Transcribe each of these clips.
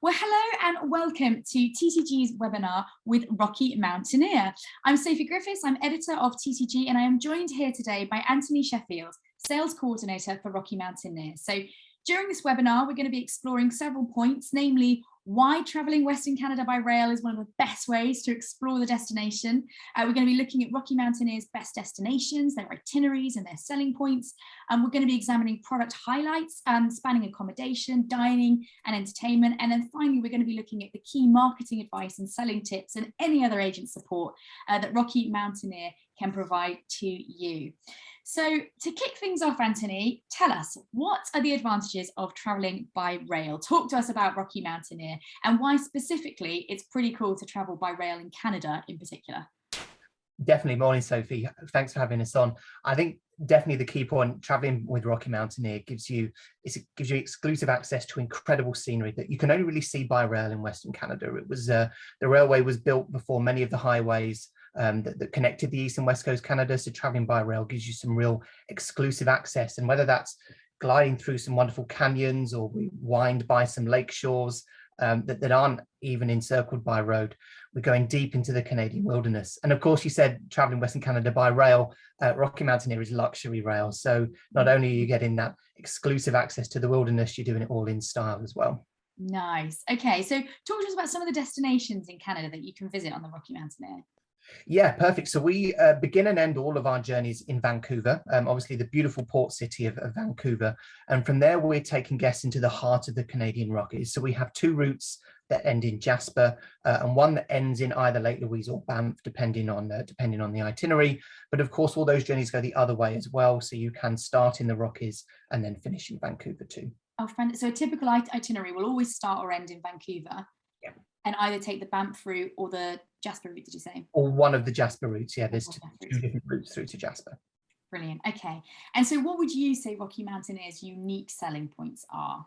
Well, hello and welcome to TTG's webinar with Rocky Mountaineer. I'm Sophie Griffiths, I'm editor of TTG, and I am joined here today by Anthony Sheffield, sales coordinator for Rocky Mountaineer. So during this webinar, we're going to be exploring several points, namely why traveling Western Canada by rail is one of the best ways to explore the destination. We're going to be looking at Rocky Mountaineer's best destinations, their itineraries and their selling points. We're going to be examining product highlights, spanning accommodation, dining and entertainment. And then finally, we're going to be looking at the key marketing advice and selling tips and any other agent support that Rocky Mountaineer can provide to you. So to kick things off, Anthony, tell us, what are the advantages of traveling by rail? Talk to us about Rocky Mountaineer and why specifically it's pretty cool to travel by rail in Canada in particular. Definitely. Morning, Sophie. Thanks for having us on. I think definitely the key point, traveling with Rocky Mountaineer gives you exclusive access to incredible scenery that you can only really see by rail in Western Canada. It was the railway was built before many of the highways that connected the east and west coast Canada, so traveling by rail gives you some real exclusive access, and whether that's gliding through some wonderful canyons or we wind by some lake shores that aren't even encircled by road, we're going deep into the Canadian wilderness. And of course, you said traveling Western Canada by rail, Rocky Mountaineer is luxury rail, so not only are you getting that exclusive access to the wilderness, you're doing it all in style as well. Nice. Okay, so talk to us about some of the destinations in Canada that you can visit on the Rocky Mountaineer. Yeah, perfect. So we begin and end all of our journeys in Vancouver, obviously the beautiful port city of Vancouver. And from there, we're taking guests into the heart of the Canadian Rockies. So we have two routes that end in Jasper and one that ends in either Lake Louise or Banff, depending on the itinerary. But of course, all those journeys go the other way as well. So you can start in the Rockies and then finish in Vancouver too. Oh, so a typical itinerary will always start or end in Vancouver. Yeah. And either take the Banff route or the Jasper route, did you say? Or one of the Jasper routes, yeah, there's two different routes through to Jasper. Brilliant, okay. And so what would you say Rocky Mountaineer's unique selling points are?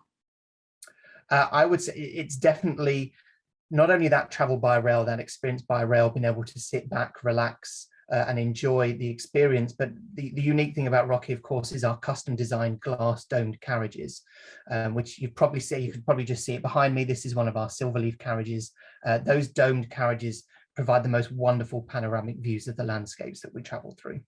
I would say it's definitely not only that travel by rail, that experience by rail, being able to sit back, relax, and enjoy the experience. But the unique thing about Rocky, of course, is our custom designed glass domed carriages, which you could probably just see it behind me. This is one of our SilverLeaf carriages. Those domed carriages provide the most wonderful panoramic views of the landscapes that we travel through.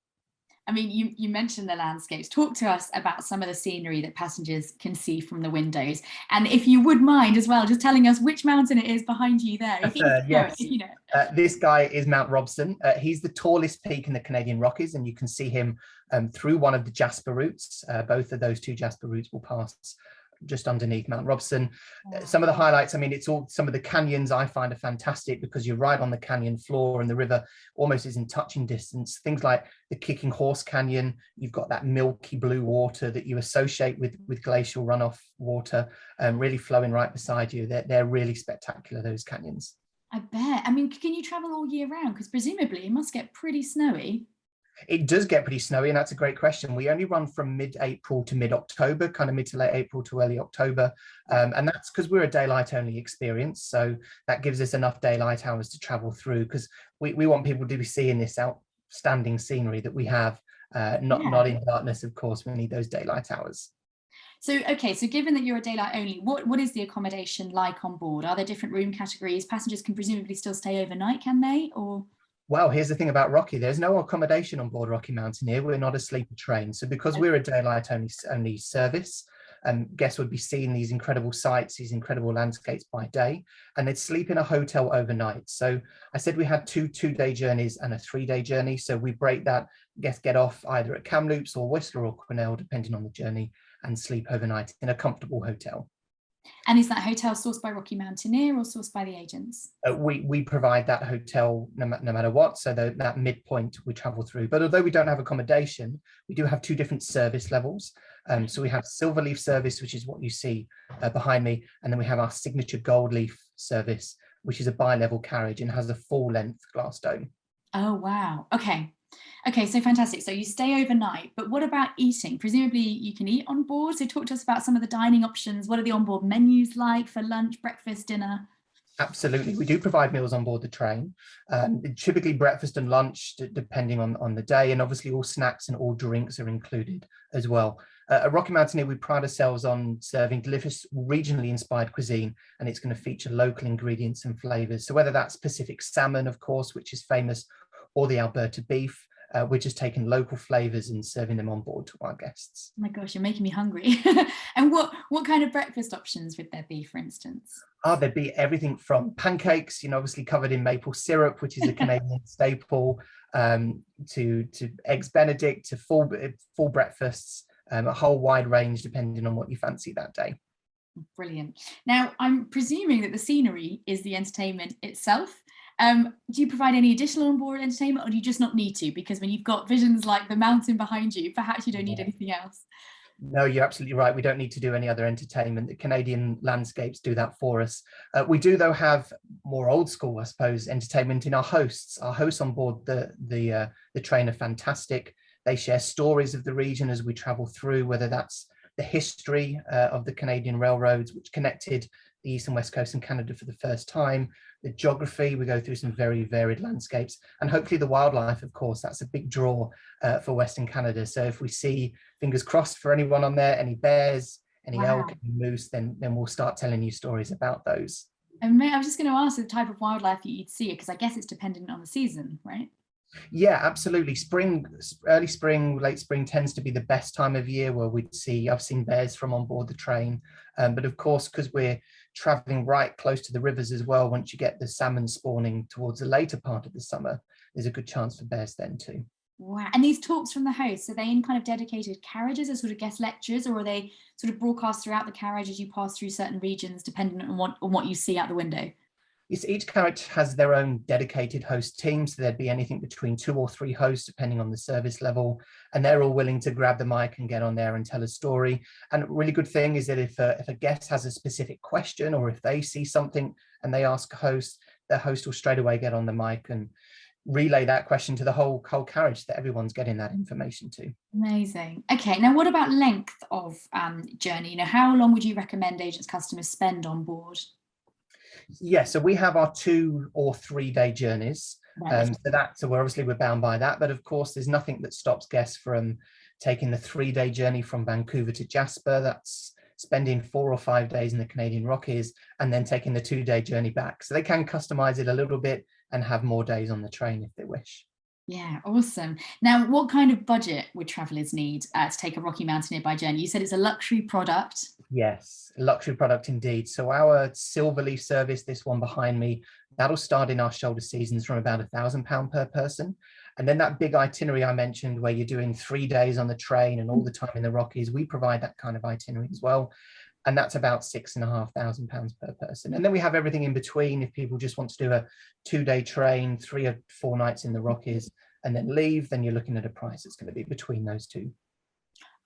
I mean, you mentioned the landscapes. Talk to us about some of the scenery that passengers can see from the windows. And if you would mind as well, just telling us which mountain it is behind you there. Yes. This guy is Mount Robson. He's the tallest peak in the Canadian Rockies, and you can see him through one of the Jasper routes. Both of those two Jasper routes will pass just underneath Mount Robson. Some of the highlights, I mean, it's all some of the canyons I find are fantastic because you're right on the canyon floor and the river almost is in touching distance. Things like the Kicking Horse Canyon, you've got that milky blue water that you associate with glacial runoff water really flowing right beside you. They're really spectacular, those canyons. I bet. I mean, can you travel all year round? Because presumably it must get pretty snowy. It does get pretty snowy, and that's a great question. We only run from mid-April to mid-October, kind of mid to late April to early October. And that's because we're a daylight only experience. So that gives us enough daylight hours to travel through, because we want people to be seeing this outstanding scenery that we have, not in darkness, of course. We need those daylight hours. So, okay, so given that you're a daylight only, what is the accommodation like on board? Are there different room categories? Passengers can presumably still stay overnight, can they? Or well, here's the thing about Rocky. There's no accommodation on board Rocky Mountaineer. We're not a sleeper train. So because we're a daylight only service, guests would be seeing these incredible sights, these incredible landscapes by day, and they'd sleep in a hotel overnight. So I said we had two-day journeys and a 3-day journey. So we break that, guests get off either at Kamloops or Whistler or Quesnel, depending on the journey, and sleep overnight in a comfortable hotel. And is that hotel sourced by Rocky Mountaineer or sourced by the agents? We provide that hotel no matter what, so that midpoint we travel through. But although we don't have accommodation, we do have two different service levels. So we have SilverLeaf Service, which is what you see behind me, and then we have our signature Gold Leaf Service, which is a bi-level carriage and has a full-length glass dome. Oh, wow. Okay, so fantastic. So you stay overnight, but what about eating? Presumably you can eat on board. So talk to us about some of the dining options. What are the onboard menus like for lunch, breakfast, dinner? Absolutely. We do provide meals on board the train, typically breakfast and lunch, depending on the day. And obviously all snacks and all drinks are included as well. At Rocky Mountaineer, we pride ourselves on serving delicious, regionally inspired cuisine, and it's going to feature local ingredients and flavors. So whether that's Pacific salmon, of course, which is famous, or the Alberta beef, we're just taking local flavors and serving them on board to our guests. Oh my gosh, you're making me hungry. And what kind of breakfast options would there be, for instance? There'd be everything from pancakes, obviously covered in maple syrup, which is a Canadian staple, to eggs Benedict, to full breakfasts, a whole wide range depending on what you fancy that day. Brilliant. Now, I'm presuming that the scenery is the entertainment itself. Do you provide any additional onboard entertainment, or do you just not need to? Because when you've got visions like the mountain behind you, perhaps you don't need anything else. No, you're absolutely right. We don't need to do any other entertainment. The Canadian landscapes do that for us. We do, though, have more old school, I suppose, entertainment in our hosts. Our hosts on board the train are fantastic. They share stories of the region as we travel through, whether that's the history of the Canadian railroads, which connected the east and west coast in Canada for the first time, the geography, we go through some very varied landscapes, and hopefully the wildlife, of course, that's a big draw for Western Canada. So if we see, fingers crossed for anyone on there, any bears, any elk, any moose, then we'll start telling you stories about those. And I was just going to ask the type of wildlife that you'd see, because I guess it's dependent on the season, right? Yeah, absolutely. Early spring, late spring tends to be the best time of year where I've seen bears from on board the train. But of course, because we're traveling right close to the rivers as well, once you get the salmon spawning towards the later part of the summer, there's a good chance for bears then too. Wow. And these talks from the hosts, are they in kind of dedicated carriages as sort of guest lectures, or are they sort of broadcast throughout the carriage as you pass through certain regions, depending on what you see out the window? Each carriage has their own dedicated host team, so there'd be anything between 2 or 3 hosts, depending on the service level, and they're all willing to grab the mic and get on there and tell a story. And a really good thing is that if a guest has a specific question, or if they see something and they ask a host, the host will straight away get on the mic and relay that question to the whole carriage, that everyone's getting that information to. Amazing. Okay, now what about length of journey? How long would you recommend agents customers spend on board? Yeah, so we have our 2 or 3 day journeys. Right. So we're bound by that. But of course, there's nothing that stops guests from taking the 3-day journey from Vancouver to Jasper. That's spending 4 or 5 days in the Canadian Rockies, and then taking the 2-day journey back. So they can customize it a little bit and have more days on the train if they wish. Yeah, awesome. Now, what kind of budget would travelers need to take a Rocky Mountaineer by journey? You said it's a luxury product. Yes, a luxury product indeed. So our SilverLeaf service, this one behind me, that'll start in our shoulder seasons from about £1,000 per person. And then that big itinerary I mentioned, where you're doing 3 days on the train and all the time in the Rockies, we provide that kind of itinerary as well. And that's about £6,500 per person. And then we have everything in between. If people just want to do a 2-day train, 3 or 4 nights in the Rockies, and then leave, then you're looking at a price that's going to be between those two.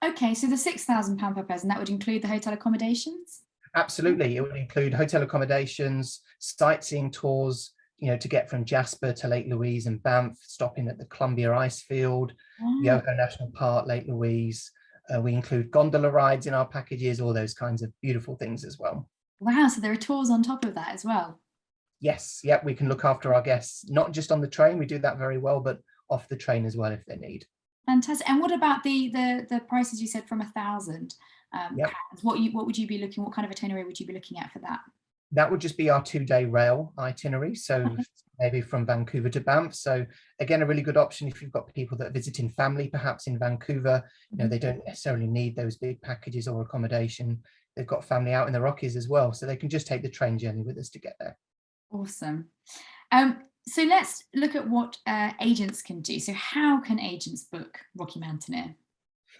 Okay, so the £6,000 per person, that would include the hotel accommodations? Absolutely. It would include hotel accommodations, sightseeing tours, to get from Jasper to Lake Louise and Banff, stopping at the Columbia Icefield, Yoho National Park, Lake Louise. We include gondola rides in our packages, all those kinds of beautiful things as well. Wow, so there are tours on top of that as well? Yes, yep, we can look after our guests, not just on the train, we do that very well, but off the train as well if they need. Fantastic. And what about the prices you said from £1,000? Yep. What would you be looking? What kind of itinerary would you be looking at for that? That would just be our 2-day rail itinerary, so maybe from Vancouver to Banff. So again, a really good option if you've got people that are visiting family, perhaps in Vancouver. They don't necessarily need those big packages or accommodation. They've got family out in the Rockies as well, so they can just take the train journey with us to get there. Awesome. So let's look at what agents can do. So how can agents book Rocky Mountaineer?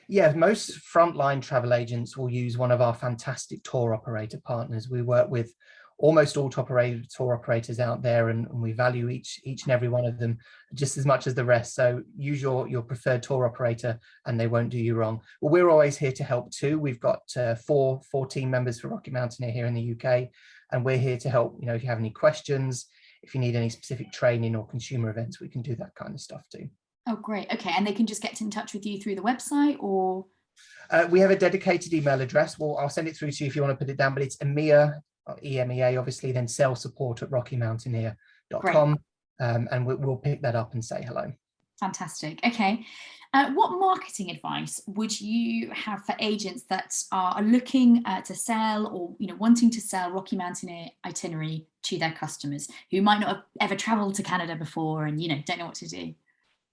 Yeah, most frontline travel agents will use one of our fantastic tour operator partners. We work with almost all tour operators out there, and we value each and every one of them just as much as the rest. So use your preferred tour operator and they won't do you wrong. Well, we're always here to help too. We've got four team members for Rocky Mountaineer here in the UK, and we're here to help. If you have any questions, if you need any specific training or consumer events, we can do that kind of stuff too. Oh, great. Okay. And they can just get in touch with you through the website, or? We have a dedicated email address. Well, I'll send it through to you if you want to put it down, but it's EMEA, EMEA, obviously, then sales support at rockymountaineer.com. And we'll pick that up and say hello. Fantastic. Okay. What marketing advice would you have for agents that are looking to sell, or wanting to sell Rocky Mountaineer itinerary to their customers who might not have ever traveled to Canada before and don't know what to do?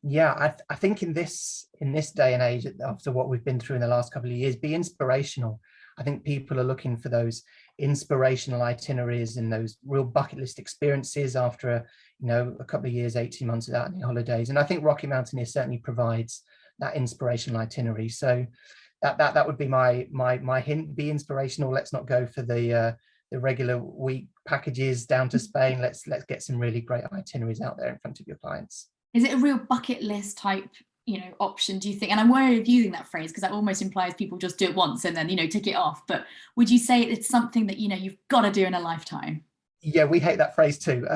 Yeah, I think in this day and age, after what we've been through in the last couple of years, be inspirational. I think people are looking for those inspirational itineraries and those real bucket list experiences after a couple of years, 18 months without any holidays. And I think Rocky Mountaineer certainly provides that inspirational itinerary. So that would be my hint. Be inspirational. Let's not go for the regular week packages down to Spain. Let's get some really great itineraries out there in front of your clients. Is it a real bucket list type, option, do you think? And I'm wary of using that phrase because that almost implies people just do it once and then, tick it off. But would you say it's something that, you've got to do in a lifetime? Yeah, we hate that phrase too.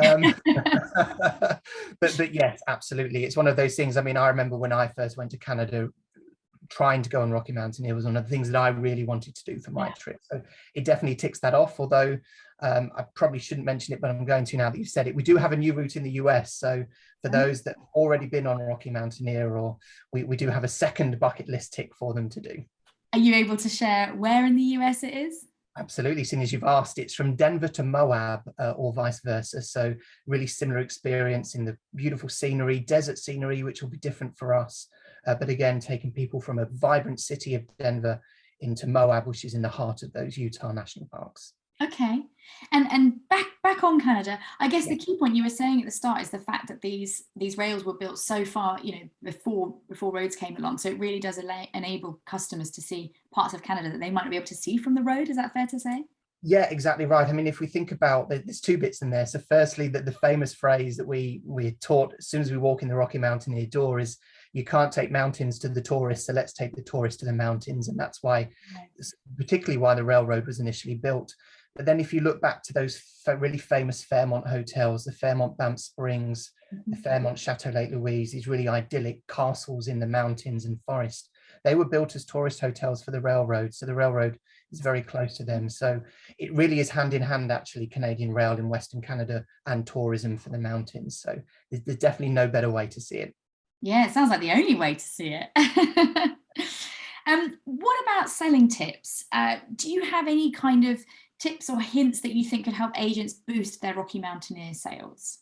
But yes, absolutely. It's one of those things. I mean, I remember when I first went to Canada, trying to go on Rocky Mountaineer was one of the things that I really wanted to do for my trip. So it definitely ticks that off, although I probably shouldn't mention it, but I'm going to now that you've said it. We do have a new route in the US. So for those that have already been on Rocky Mountaineer, or we do have a second bucket list tick for them to do. Are you able to share where in the US it is? Absolutely, seeing as you've asked, it's from Denver to Moab or vice versa. So really similar experience in the beautiful scenery, desert scenery, which will be different for us. But again, taking people from a vibrant city of Denver into Moab, which is in the heart of those Utah national parks. Okay. And back on Canada, I guess the key point you were saying at the start is the fact that these rails were built so far, before roads came along. So it really does enable customers to see parts of Canada that they might not be able to see from the road. Is that fair to say? Yeah, exactly right. I mean, if we think about, there's two bits in there. So firstly, that the famous phrase that we're taught as soon as we walk in the Rocky Mountaineer door is, you can't take mountains to the tourists, so let's take the tourists to the mountains. And that's why, particularly why the railroad was initially built. But then if you look back to those really famous Fairmont hotels, the Fairmont Banff Springs, the Fairmont Chateau Lake Louise, these really idyllic castles in the mountains and forest, they were built as tourist hotels for the railroad. So the railroad is very close to them. So it really is hand in hand, actually, Canadian Rail in Western Canada and tourism for the mountains. So there's definitely no better way to see it. Yeah, it sounds like the only way to see it. What about selling tips? Do you have any kind of tips or hints that you think could help agents boost their Rocky Mountaineer sales?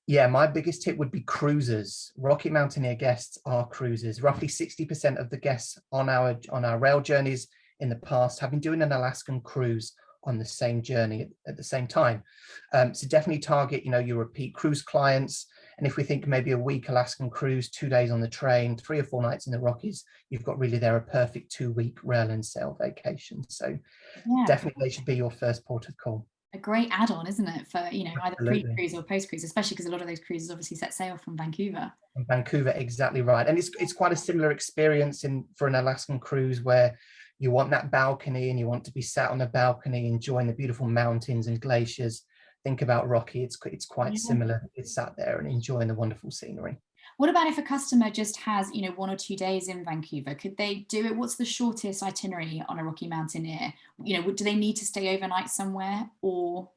Yeah, my biggest tip would be cruisers. Rocky Mountaineer guests are cruisers. Roughly 60% of the guests on our rail journeys in the past have been doing an Alaskan cruise on the same journey at the same time. So definitely target, your repeat cruise clients. And if we think maybe a week Alaskan cruise, 2 days on the train, 3 or 4 nights in the Rockies, you've got really there a perfect 2-week rail and sail vacation. So definitely they should be your first port of call. A great add-on, isn't it, for either pre-cruise or post-cruise, especially because a lot of those cruises obviously set sail from Vancouver. From Vancouver, exactly right. And it's quite a similar experience for an Alaskan cruise, where you want that balcony and you want to be sat on a balcony enjoying the beautiful mountains and glaciers. Think about Rocky, it's quite similar. It's sat there and enjoying the wonderful scenery. What about if a customer just has 1 or 2 days in Vancouver? Could they do it? What's the shortest itinerary on a Rocky Mountaineer? Do they need to stay overnight somewhere, or?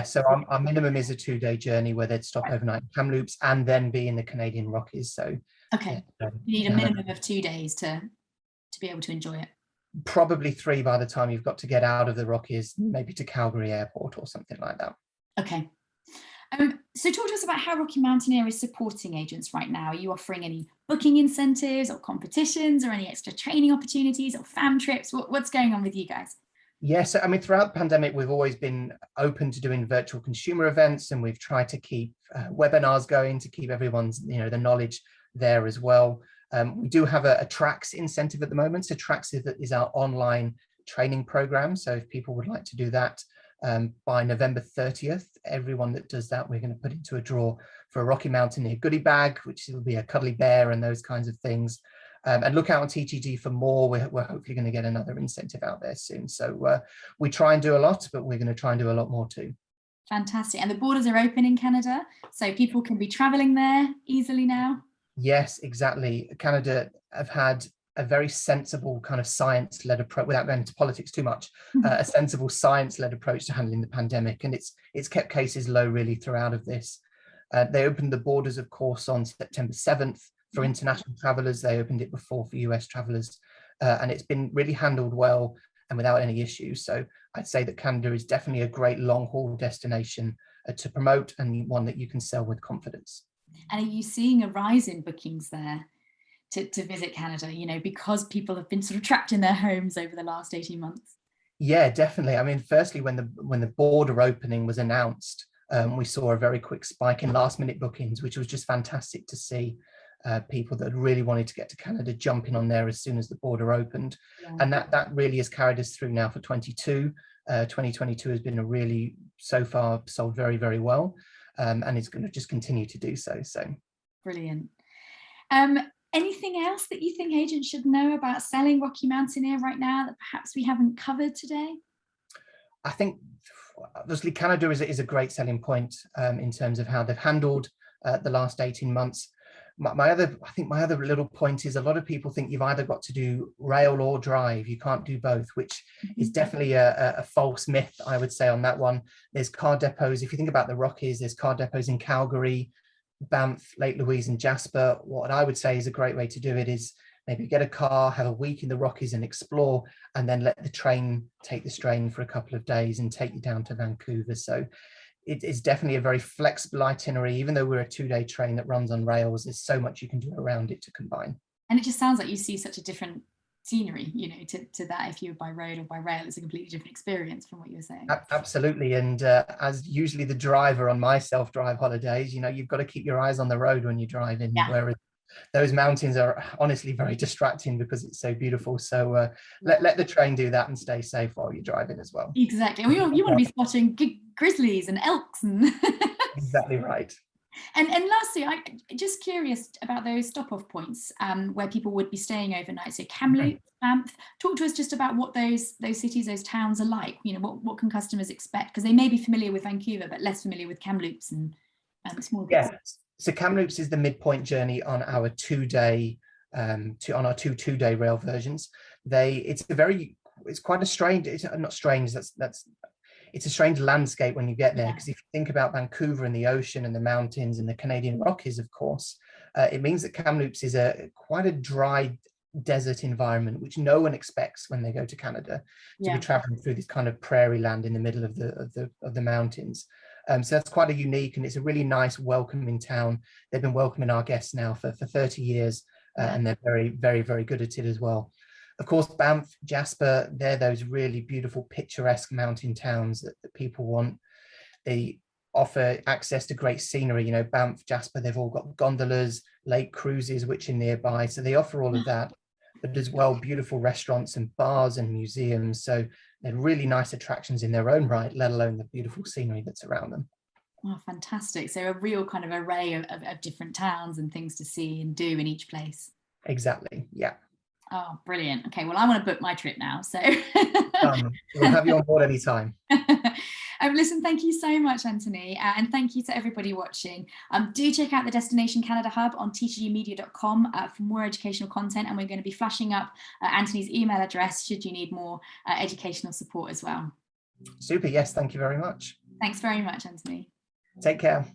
So our minimum is a 2-day journey where they'd stop overnight in Kamloops and then be in the Canadian Rockies. So you need a minimum of 2 days to be able to enjoy it. Probably 3 by the time you've got to get out of the Rockies, maybe to Calgary Airport or something like that. Okay. So talk to us about how Rocky Mountaineer is supporting agents right now. Are you offering any booking incentives or competitions or any extra training opportunities or fam trips? What's going on with you guys? Yes, I mean, throughout the pandemic, we've always been open to doing virtual consumer events, and we've tried to keep webinars going to keep everyone's, the knowledge there as well. We do have a TRAX incentive at the moment. So TRAX is our online training program. So if people would like to do that, by November 30th, everyone that does that, we're going to put into a draw for a Rocky Mountaineer goodie bag, which will be a cuddly bear and those kinds of things. And look out on TTG for more. We're hopefully going to get another incentive out there soon. So we try and do a lot, but we're going to try and do a lot more too. Fantastic. And the borders are open in Canada, so people can be traveling there easily now? Yes, exactly. Canada have had a very sensible kind of science-led approach, without going into politics too much, a sensible science-led approach to handling the pandemic. And it's kept cases low really throughout of this. They opened the borders, of course, on September 7th for international travelers. They opened it before for US travelers, and it's been really handled well and without any issues. So I'd say that Canada is definitely a great long haul destination to promote, and one that you can sell with confidence. And are you seeing a rise in bookings there to visit Canada, you know, because people have been sort of trapped in their homes over the last 18 months? Yeah, definitely. I mean, firstly, when the border opening was announced, we saw a very quick spike in last minute bookings, which was just fantastic to see. People that really wanted to get to Canada jumping on there as soon as the border opened. Yeah. And that really has carried us through now for 22. 2022 has been a really, so far, sold very, very well. And it's going to just continue to do so. Brilliant. Anything else that you think agents should know about selling Rocky Mountaineer right now that perhaps we haven't covered today? I think obviously Canada is a great selling point in terms of how they've handled the last 18 months. My other little point is a lot of people think you've either got to do rail or drive. You can't do both, which is definitely a false myth, I would say, on that one. There's car depots. If you think about the Rockies, there's car depots in Calgary, Banff, Lake Louise and Jasper. What I would say is a great way to do it is maybe get a car, have a week in the Rockies and explore, and then let the train take the strain for a couple of days and take you down to Vancouver. So it is definitely a very flexible itinerary. Even though we're a 2-day train that runs on rails, there's so much you can do around it to combine. And it just sounds like you see such a different scenery, you know, to that. If you're by road or by rail, it's a completely different experience from what you were saying. Absolutely. And as usually the driver on my self-drive holidays, you know, you've got to keep your eyes on the road when you're driving, whereas those mountains are honestly very distracting because it's so beautiful. So let the train do that and stay safe while you're driving as well. Exactly. And you want to be spotting grizzlies and elks and exactly right. And lastly, I'm just curious about those stop-off points where people would be staying overnight. So Kamloops, Banff. Talk to us just about what those cities, those towns are like. You know, what can customers expect? Because they may be familiar with Vancouver, but less familiar with Kamloops and small. Yeah. So Kamloops is the midpoint journey on our 2-day two-day rail versions. It's quite a strange. It's not strange. It's a strange landscape when you get there, because if you think about Vancouver and the ocean and the mountains and the Canadian Rockies, of course, it means that Kamloops is quite a dry desert environment, which no one expects when they go to Canada, to be traveling through this kind of prairie land in the middle of the mountains. So that's quite a unique, and it's a really nice, welcoming town. They've been welcoming our guests now for 30 years, and they're very, very, very good at it as well. Of course, Banff, Jasper, they're those really beautiful, picturesque mountain towns that people want. They offer access to great scenery. You know, Banff, Jasper, they've all got gondolas, lake cruises, which are nearby. So they offer all of that, but as well, beautiful restaurants and bars and museums. So they're really nice attractions in their own right, let alone the beautiful scenery that's around them. Oh, fantastic. So a real kind of array of different towns and things to see and do in each place. Exactly, yeah. Oh, brilliant. Okay, well, I want to book my trip now. So we'll have you on board anytime. Listen, thank you so much, Anthony. And thank you to everybody watching. Do check out the Destination Canada Hub on tcgmedia.com for more educational content. And we're going to be flashing up Anthony's email address should you need more educational support as well. Super. Yes. Thank you very much. Thanks very much, Anthony. Take care.